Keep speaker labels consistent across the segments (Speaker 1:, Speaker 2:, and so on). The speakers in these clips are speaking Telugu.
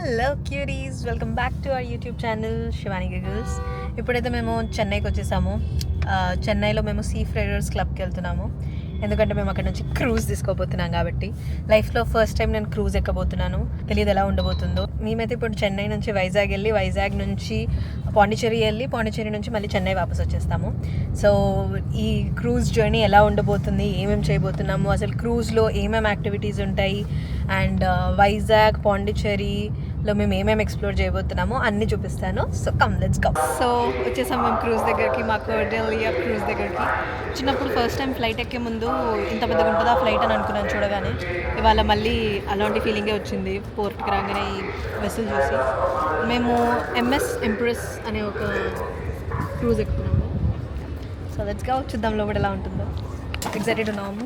Speaker 1: Hello cure is, welcome back to our YouTube channel Shivani giggles. ఇప్పుడైతే మేము చెన్నైకి వచ్చేసాము. చెన్నైలో మేము సీ ఫ్రైడర్స్ క్లబ్కి వెళ్తున్నాము. ఎందుకంటే మేము అక్కడ నుంచి క్రూజ్ తీసుకోబోతున్నాం కాబట్టి. లైఫ్లో ఫస్ట్ టైం నేను క్రూజ్ ఎక్కబోతున్నాను. తెలియదు ఎలా ఉండబోతుందో. మేమైతే ఇప్పుడు చెన్నై నుంచి వైజాగ్ వెళ్ళి, వైజాగ్ నుంచి పాండిచ్చేరి వెళ్ళి, పాండిచ్చేరి నుంచి మళ్ళీ చెన్నై వాపస్ వచ్చేస్తాము. సో ఈ క్రూజ్ జర్నీ ఎలా ఉండబోతుంది, ఏమేమి చేయబోతున్నాము, అసలు క్రూజ్లో ఏమేమి యాక్టివిటీస్ ఉంటాయి, అండ్ వైజాగ్ పాండిచ్చేరిలో మేము ఏమేమి ఎక్స్ప్లోర్ చేయబోతున్నామో అన్నీ చూపిస్తాను. So come let's go. So వచ్చేసాం మేము క్రూజ్ దగ్గరికి, మాకు ఢిల్లీ క్రూజ్ దగ్గరికి. చిన్నప్పుడు ఫస్ట్ టైం ఫ్లైట్ ఎక్కే ముందు ఇంత పెద్దగా ఉంటుందా ఫ్లైట్ అని అనుకున్నాను చూడగానే. ఇవాళ మళ్ళీ అలాంటి ఫీలింగే వచ్చింది పోర్ట్కి రాగానే ఈ వెసల్ చూసి. మేము ఎంఎస్ ఎంప్రెస్ అనే ఒక క్రూజ్ ఎక్కుతున్నాము. సో లెట్స్ గో, చూద్దాం లోపల ఎలా ఉంటుందో. ఎక్సైటెడ్ ఉన్నాము.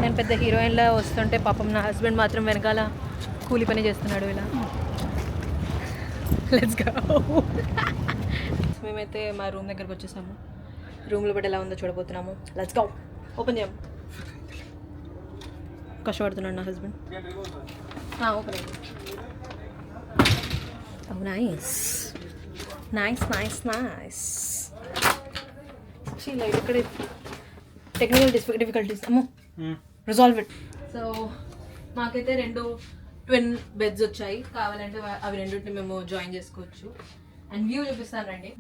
Speaker 1: నేను పెద్ద హీరోయిన్లా వస్తుంటే పాపం నా హస్బెండ్ మాత్రం వెనకాల కూలి పని చేస్తున్నాడు ఇలా. Let's go. మేమైతే మా రూమ్ దగ్గరకు వచ్చేసాము. రూమ్లో బట్టి ఎలా ఉందో చూడబోతున్నాము. Let's go. ఓపెన్ చేయం. కష్టపడుతున్నాడు నా హస్బెండ్. ఓపెన్ అయ్యింది. Nice nice nice nice. ఇక్కడ టెక్నికల్ డిఫికల్టీస్ అమ్మో రిజాల్వ్ ఇట్. సో మాకైతే 2 ట్విన్ బెడ్స్ వచ్చాయి. కావాలంటే అవి రెండింటిని మేము జాయిన్ చేసుకోవచ్చు. అండ్ వ్యూ చూపిస్తాను రండి.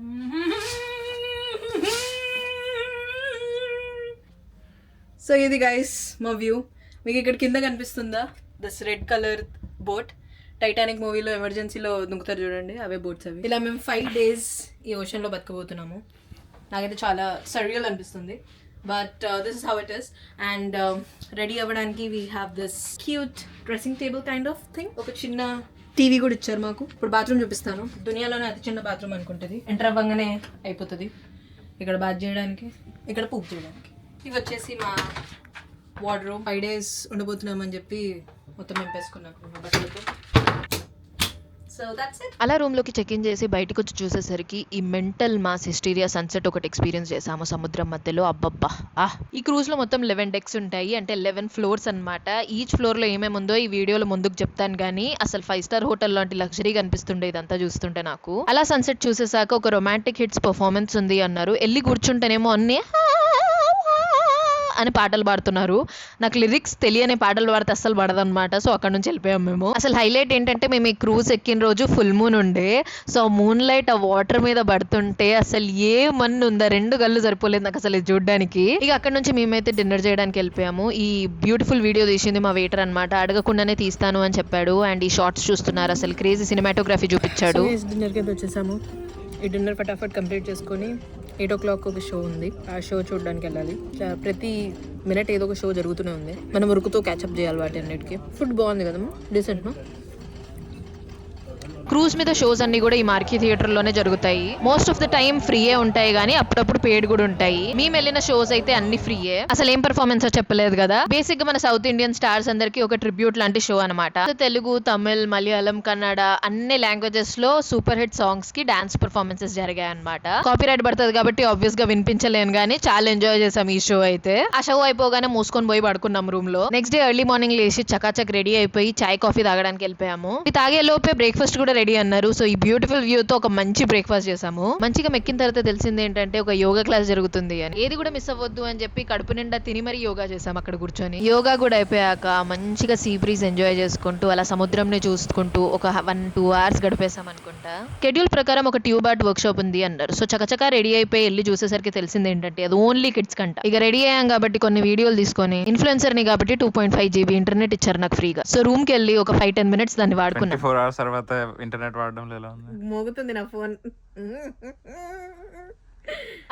Speaker 1: సో ఇది గైస్ మా వ్యూ. మీకు ఇక్కడ కింద కనిపిస్తుందా this red colour boat? Titanic మూవీలో ఎమర్జెన్సీలో దుంకుతారు చూడండి, అవే బోట్స్ అవి. ఇలా మేము 5 days ఈ ఓషన్లో బతకబోతున్నాము. నాకైతే చాలా సర్రియల్ అనిపిస్తుంది. But this is how it is. And ready అవ్వడానికి we have this cute dressing table kind of thing. ఒక చిన్న టీవీ కూడా ఇచ్చారు మాకు. ఇప్పుడు బాత్రూమ్ చూపిస్తాను. దునియాలోనే అతి చిన్న బాత్రూమ్ అనుకుంటుంది. ఎంటర్ అవ్వగానే అయిపోతుంది. ఇక్కడ బాత్ చేయడానికి, ఇక్కడ పూజ చేయడానికి. ఇవి వచ్చేసి మా వార్డ్రోబ్. 5 days ఉండబోతున్నామని చెప్పి మొత్తం నింపేసుకున్నాను బట్టలతో.
Speaker 2: అలా రూమ్లోకి చెక్ ఇన్ చేసి బయటకు వచ్చి చూసేసరికి ఈ మెంటల్ మాస్ హిస్టీరియా సన్సెట్ ఒకటి ఎక్స్పీరియన్స్ చేసాము సముద్రం మధ్యలో. అబ్బబ్బా ఈ క్రూజ్ లో మొత్తం 11 decks ఉంటాయి, అంటే 11 floors అన్నమాట. ఈచ్ ఫ్లోర్ లో ఏమేమి ఉందో ఈ వీడియోలో ముందుకు చెప్తాను, కానీ అసలు 5-star హోటల్ లాంటి లగ్జరీ కనిపిస్తుండే ఇదంతా చూస్తుంటే నాకు. అలా సన్సెట్ చూసేసాక ఒక రొమాంటిక్ హిట్స్ పర్ఫార్మెన్స్ ఉంది అన్నారు. వెళ్ళి కూర్చుంటేనేమో అన్ని అని పాటలు పాడుతున్నారు. నాకు లిరిక్స్ తెలియని పాటలు పాడితే అస్సలు పడదనమాట. సో అక్కడ నుంచి వెళ్ళిపోయాం మేము. అసలు హైలైట్ ఏంటంటే మేము ఈ క్రూజ్ ఎక్కిన రోజు ఫుల్ మూన్ ఉండే. సో మూన్ లైట్ ఆ వాటర్ మీద పడుతుంటే అసలు ఏ మన్ను ఉందా, 2 కళ్ళు సరిపోలేదు నాకు అసలు ఇది చూడడానికి. ఇక అక్కడ నుంచి మేమైతే డిన్నర్ చేయడానికి వెళ్ళిపోయాము. ఈ బ్యూటిఫుల్ వీడియో తీసింది మా వెయిటర్ అనమాట. అడగకుండానే తీస్తాను అని చెప్పాడు. అండ్ ఈ షార్ట్స్ చూస్తున్నారు, అసలు క్రేజీ సినిమాటోగ్రఫీ చూపించాడు.
Speaker 1: డిన్నర్కి అయితే వచ్చేసాము. ఈ డిన్నర్ ఫటాఫట్ కంప్లీట్ చేసుకొని 8 o'clock ఒక షో ఉంది. ఆ షో చూడడానికి వెళ్ళాలి. ప్రతి మినిట్ ఏదో ఒక షో జరుగుతూనే ఉంది. మనం ఉరుకుతో క్యాచప్ చేయాలి వాటి అన్నిటికీ. ఫుడ్ బాగుంది కదమ్మా, డీసెంట్.
Speaker 2: క్రూజ్ మీద షోస్ అన్ని కూడా ఈ మార్కీ థియేటర్ లోనే జరుగుతాయి. మోస్ట్ ఆఫ్ ద టైం ఫ్రీయే ఉంటాయి, కానీ అప్పుడప్పుడు పేడ్ కూడా ఉంటాయి. మేము వెళ్ళిన షోస్ అయితే అన్ని ఫ్రీయే. అసలు ఏం పర్ఫార్మెన్స్ చెప్పలేదు కదా. బేసిక్ గా మన సౌత్ ఇండియన్ స్టార్స్ అందరికి ఒక ట్రిబ్యూట్ లాంటి షో అనమాట. తెలుగు, తమిళ్, మలయాళం, కన్నడ అన్ని లాంగ్వేజెస్ లో సూపర్ హిట్ సాంగ్స్ కి డాన్స్ పర్ఫార్మెన్సెస్ జరిగాయి అనమాట. కాపీరైట్ పడుతుంది కాబట్టి ఆబ్వియస్ గా వినిపించలేను, కానీ చాలా ఎంజాయ్ చేసాం ఈ షో అయితే. ఆ షో అయిపోగానే మూసుకొని పోయి పడుకున్నాం రూమ్ లో. నెక్స్ట్ డే ఎర్లీ మార్నింగ్ లేచి చకాచక్ రెడీ అయిపోయి చాయ్ కాఫీ తాగడానికి వెళ్ళిపోయాము. ఇది తాగే లోపే బ్రేక్ఫాస్ట్ కూడా రెడీ అన్నారు. సో ఈ బ్యూటిఫుల్ వ్యూ తో ఒక మంచి బ్రేక్ఫాస్ట్ చేసాము. మంచిగా మెక్కిన తర్వాత తెలిసింది ఏంటంటే ఒక యోగా క్లాస్ జరుగుతుంది అని. ఏది కూడా మిస్ అవ్వద్దు అని చెప్పి కడుపు నిండా తిని మరీ యోగా చేసాం అక్కడ కూర్చొని. యోగా కూడా అయిపోయాక మంచిగా సీ బ్రీజ్ ఎంజాయ్ చేసుకుంటూ అలా సముద్రంని చూసుకుంటూ ఒక 1-2 hours గడిపేసాం అనుకుంటా. షెడ్యూల్ ప్రకారం ఒక ట్యూబ్ ఆర్ట్ వర్క్ షాప్ ఉంది అన్నారు. సో చకచకా రెడీ అయిపోయి వెళ్ళి చూసేసరికి తెలిసింది ఏంటంటే అది ఓన్లీ కిడ్స్ కంట. ఇక రెడీ అయ్యాం కాబట్టి కొన్ని వీడియోలు తీసుకొని ఇన్ఫ్లుయెన్సర్ ని కాబట్టి 2.5 GB ఇంటర్నెట్ ఇచ్చారు నాకు ఫ్రీగా. సో రూమ్ కి వెళ్ళి ఒక 5-10 minutes దాన్ని వాడుకున్నాను.
Speaker 3: 24 hours తర్వాత ఇంటర్నెట్ వాడడం
Speaker 1: మోగుతుంది నా ఫోన్.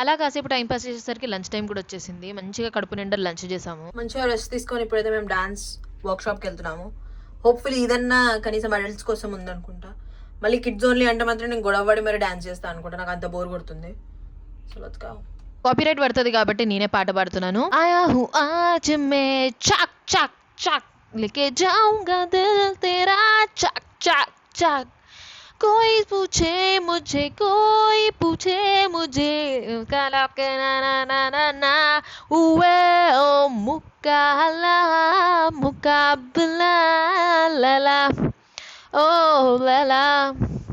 Speaker 2: అలా కాసేపు టైం పాస్ చేసేసరికి లంచ్ టైం కూడా వచ్చేసింది. మంచిగా కడుపు నిండా లంచ్ చేసాము.
Speaker 1: మంచిగా రెస్ట్ తీసుకొని ఇప్పుడైతే మేము డాన్స్ వర్క్ షాప్కి వెళ్తున్నాము. హోప్ఫుల్లీ ఇదన్నా కనీసం అడల్ట్స్ కోసం ఉందనుకుంటా. మళ్ళీ కిడ్స్ ఓన్లీ అంటే మాత్రం నేను గొడవపడి మరి డాన్స్ చేస్తాను అనుకుంటా. నాకు అంత బోర్ కొడుతుంది. So let's go.
Speaker 2: కాపీరైట్ పడుతుంది కాబట్టి నేనే పాట పాడుతున్నాను. ఆయా హూ ఆజ్ మే చాక్ చాక్ చాక్ లేకే జాऊंगा दिल तेरा చాక్ చాక్ చాక్ कोई पूछे मुझे कोई पूछे मुझे काला के ना ना ना ना ना उवे ओ मुकाला मुकाबला लला ఓ లలా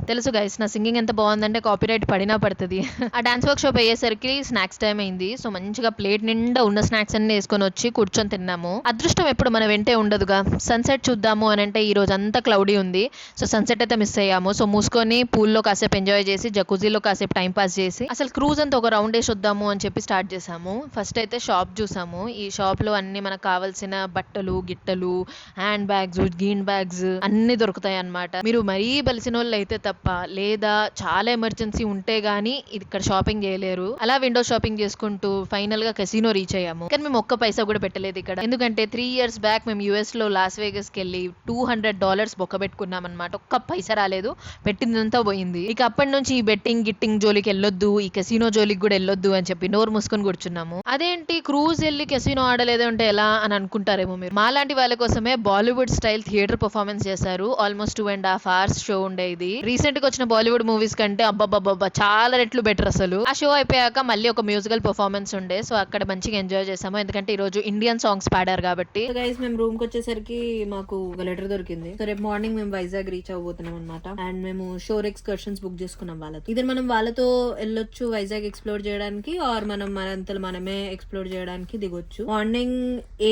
Speaker 2: తెలుసు గైస్ నా సింగింగ్ ఎంత బాగుందంటే కాపీరైట్ పడినా పడుతుంది. ఆ డాన్స్ వర్క్ షాప్ అయ్యేసరికి స్నాక్స్ టైం అయింది. సో మంచిగా ప్లేట్ నిండా ఉన్న స్నాక్స్ అన్ని వేసుకొని వచ్చి కూర్చొని తిన్నాము. అదృష్టం ఎప్పుడు మన వెంటే ఉండదుగా. సన్సెట్ చూద్దాము అని అంటే ఈ రోజు అంతా క్లౌడీ ఉంది. సో సన్సెట్ అయితే మిస్ అయ్యాము. సో మూసుకొని పూల్లో కాసేపు ఎంజాయ్ చేసి జకూజీలో కాసేపు టైం పాస్ చేసి అసలు క్రూజ్ అంతా ఒక రౌండ్ వేసి వద్దాము అని చెప్పి స్టార్ట్ చేసాము. ఫస్ట్ అయితే షాప్ చూసాము. ఈ షాప్ లో అన్ని మనకు కావాల్సిన బట్టలు గిట్టలు హ్యాండ్ బ్యాగ్స్ గీన్ బ్యాగ్స్ అన్ని దొరుకుతాయి అన్నమాట. మీరు మరీ బలిసిన వాళ్ళు అయితే తప్ప లేదా చాలా ఎమర్జెన్సీ ఉంటే గానీ ఇక్కడ షాపింగ్ చేయలేరు. అలా విండో షాపింగ్ చేసుకుంటూ ఫైనల్ గా కెసినో రీచ్ అయ్యాము. కానీ మేము ఒక్క పైసా కూడా పెట్టలేదు ఇక్కడ. ఎందుకంటే 3 years బ్యాక్ మేము యుఎస్ లో లాస్ వేగస్ కి వెళ్ళి $200 బొక్క పెట్టుకున్నాం అనమాట. ఒక్క పైసా రాలేదు, పెట్టిందంతా పోయింది. ఇక అప్పటి నుంచి ఈ బెట్టింగ్ గిట్టింగ్ జోలికి వెళ్ళొద్దు, ఈ కెసినో జోలికి కూడా వెళ్ళొద్దు అని చెప్పి నోరు మూసుకొని కూర్చున్నాము. అదేంటి క్రూజ్ వెళ్ళి కెసినో ఆడలేదు అంటే ఎలా అని అనుకుంటారేమో మీరు. మాలాంటి వాళ్ళ కోసమే బాలీవుడ్ స్టైల్ థియేటర్ పర్ఫార్మెన్స్ చేశారు. ఆల్మోస్ట్ 2.5 hours షో ఉండేది. రీసెంట్ గా వచ్చిన బాలీవుడ్ మూవీస్ కంటే అబ్బబ్బబ్బా చాలా రెట్లు బెటర్ అసలు. ఆ షో అయిపోయాక మళ్ళీ ఒక మ్యూజికల్ పర్ఫార్మెన్స్ ఉండే. సో అక్కడ మంచిగా ఎంజాయ్ చేసాము. ఎందుకంటే ఈ రోజు ఇండియన్ సాంగ్స్ పాడారు కాబట్టి.
Speaker 1: గైస్ మేము రూమ్ కి వచ్చేసరికి మాకు ఒక లెటర్ దొరికింది. సో రేపు మార్నింగ్ మేము వైజాగ్ రీచ్ అవ్వబోతున్నాం అనమాట. అండ్ మేము షోర్ ఎక్స్కర్షన్స్ బుక్ చేసుకున్నాం వాళ్ళతో. ఇది మనం వాళ్ళతో వెళ్ళొచ్చు వైజాగ్ ఎక్స్ప్లోర్ చేయడానికి, ఆర్ మనం మనంతలు మనమే ఎక్స్ప్లోర్ చేయడానికి దిగొచ్చు. మార్నింగ్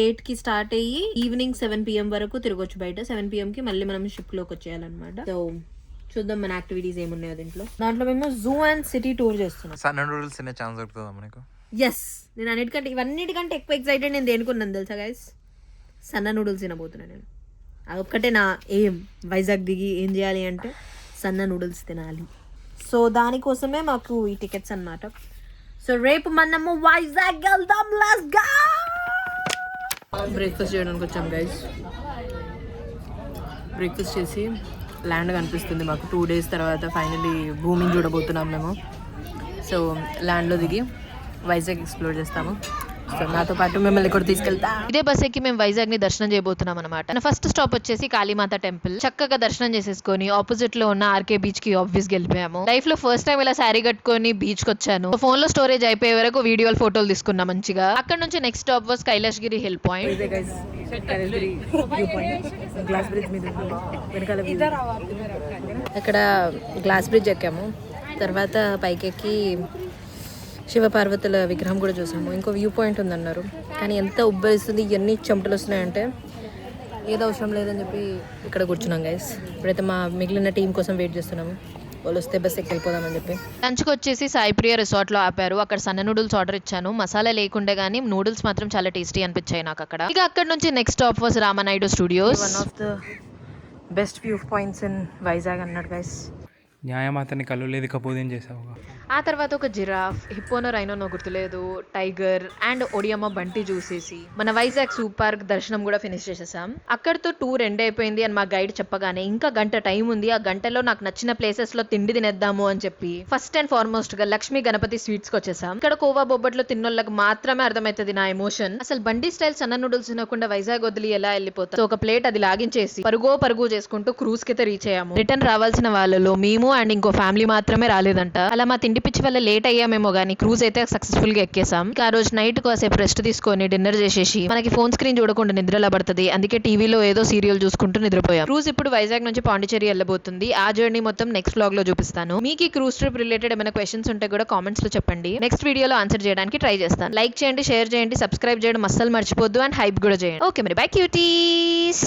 Speaker 1: 8 కి స్టార్ట్ అయ్యి ఈవినింగ్ 7 PM వరకు తిరగొచ్చు బయట. 7 PM కి మళ్ళీ మనం షిప్ లోకి వచ్చేయాలన్నమాట. సో చూద్దాం మన యాక్టివిటీస్ ఏమున్నాయో దాంట్లో మేము జూ అండ్ సిటీ టూర్ చేస్తున్నాం.
Speaker 3: సన్న నూడిల్స్ తినే ఛాన్స్ దొరుకుతుందా మనకు?
Speaker 1: ఎస్, నేను అన్నిటికంటే ఇవన్నిటికంటే ఎక్కువ ఎక్సైటెడ్ నేను దేనుకున్నాను తెలుసా గైస్? సన్న నూడిల్స్ తినబోతున్నాను నేను. అదొక్కటే నా ఏం. వైజాగ్ దిగి ఏం చేయాలి అంటే సన్న నూడిల్స్ తినాలి. సో దానికోసమే మాకు ఈ టికెట్స్ అన్నమాట. సో రేపు మనము వైజాగ్ వెళ్దాం. Let's go. బ్రేక్ఫాస్ట్ చేయడానికి వచ్చాం గైస్. బ్రేక్ఫాస్ట్ చేసి ల్యాండ్ కనిపిస్తుంది మాకు. 2 days తర్వాత ఫైనలీ భూమిని చూడబోతున్నాం మేము. సో ల్యాండ్లో దిగి వైజాగ్ ఎక్స్ప్లోర్ చేస్తాము. సో నాతో పాటు మిమ్మల్ని కూడా తీసుకెళ్తా.
Speaker 2: ఇదే బస్ ఎక్కి మేము వైజాగ్ ని దర్శనం చేయబోతున్నాం అనమాట. ఫస్ట్ స్టాప్ వచ్చేసి కాళీమాత టెంపుల్. చక్కగా దర్శనం చేసేసుకొని ఆపోజిట్ లో ఉన్న ఆర్కే బీచ్ కి ఆబ్వియస్ వెళ్ళిపోయాము. లైఫ్ లో ఫస్ట్ టైం ఇలా శారీ కట్టుకొని బీచ్ కి వచ్చాను. ఫోన్ లో స్టోరేజ్ అయిపోయే వరకు వీడియోలు ఫోటోలు తీసుకున్నా మంచిగా. అక్కడ నుంచి next stop was Kailasagiri hill point.
Speaker 1: అక్కడ గ్లాస్ బ్రిడ్జ్ ఎక్కాము. తర్వాత పైకెక్కి శివపార్వతుల విగ్రహం కూడా చూసాము. ఇంకో వ్యూ పాయింట్ ఉందన్నారు, కానీ ఎంత ఉబ్బరిస్తుంది, ఇవన్నీ చెమటలు వస్తున్నాయంటే ఏదో అవసరం లేదని చెప్పి ఇక్కడ కూర్చున్నాం గైస్. ఇప్పుడైతే మా మిగిలిన టీం కోసం వెయిట్ చేస్తున్నాము. వాళ్ళు వస్తే బస్ ఎక్కి వెళ్ళిపోదామని చెప్పి.
Speaker 2: లంచ్ కి వచ్చేసి సాయిప్రియ రిసార్ట్ లో ఆపారు. అక్కడ సన్న నూడిల్స్ ఆర్డర్ ఇచ్చాను. మసాలా లేకుండే గానీ నూడిల్స్ మాత్రం చాలా టేస్టీ అనిపించాయి నాకు అక్కడ. ఇక అక్కడ నుంచి next stop was Ramanaidu studios.
Speaker 1: One of the best view points in Vizag అన్నాడు గైస్.
Speaker 3: న్యాయమాతని కళ్ళు లేదు కపోదేం చేసావు.
Speaker 2: ఆ తర్వాత ఒక జిరాఫ్, హిప్పోనో రైనోనో గుర్తులేదు, టైగర్ అండ్ ఒడియమ్మ బంటి చూసేసి మన వైజాగ్ సూ పార్క్ దర్శనం కూడా ఫినిష్ చేసేసాం. అక్కడితో టూర్ ఎండ్ అయిపోయింది అని మా గైడ్ చెప్పగానే ఇంకా గంట టైం ఉంది, ఆ గంటలో నాకు నచ్చిన ప్లేసెస్ లో తిండి తినేద్దాము అని చెప్పి ఫస్ట్ అండ్ ఫార్మోస్ట్ గా లక్ష్మీ గణపతి స్వీట్స్ కి వచ్చేసాం. ఇక్కడ కోవా బొబ్బట్లో తిన్నోళ్ళకి మాత్రమే అర్థమవుతుంది నా ఎమోషన్. అసలు బండి స్టైల్ సన్న నూడిల్స్ తినకుండా వైజాగ్ వదిలి ఎలా వెళ్ళిపోతాం. ఒక ప్లేట్ అది లాగించేసి పరుగు చేసుకుంటూ క్రూజ్ కి అయితే రీచ్ అయ్యాము. రిటర్న్ రావాల్సిన వాళ్ళలో మేము అండ్ ఇంకో ఫ్యామిలీ మాత్రమే రాలేదంట. అలా మా తిండి పిచ్చి వల్ల లేట్ అయ్యామేమో గానీ క్రూజ్ అయితే సక్సెస్ఫుల్ గా ఎక్కేసాం. ఆ రోజు నైట్ కాసేపు రెస్ట్ తీసుకొని డిన్నర్ చేసేసి మనకి ఫోన్ స్క్రీన్ చూడకుండా నిద్రలా పడుతుంది, అందుకే టీవీలో ఏదో సీరియల్ చూసుకుంటూ నిద్రపోయాం. క్రూజ్ ఇప్పుడు వైజాగ్ నుంచి పాండిచేరి వెళ్ళబోతుంది. ఆ జర్నీ మొత్తం నెక్స్ట్ వ్లాగ్ లో చూపిస్తాను. మీకు ఈ క్రూజ్ ట్రిప్ రిలేటెడ్ ఏమైనా క్వశ్చన్స్ ఉంటే కూడా కామెంట్స్ లో చెప్పండి. నెక్స్ట్ వీడియోలో ఆన్సర్ చేయడానికి ట్రై చేస్తాను. లైక్ చేయండి, షేర్ చేయండి, సబ్స్క్రైబ్ చేయడం అస్సలు మర్చిపోద్దు అండ్ హైప్ కూడా చేయండి. ఓకే మరి బై క్యూటీస్.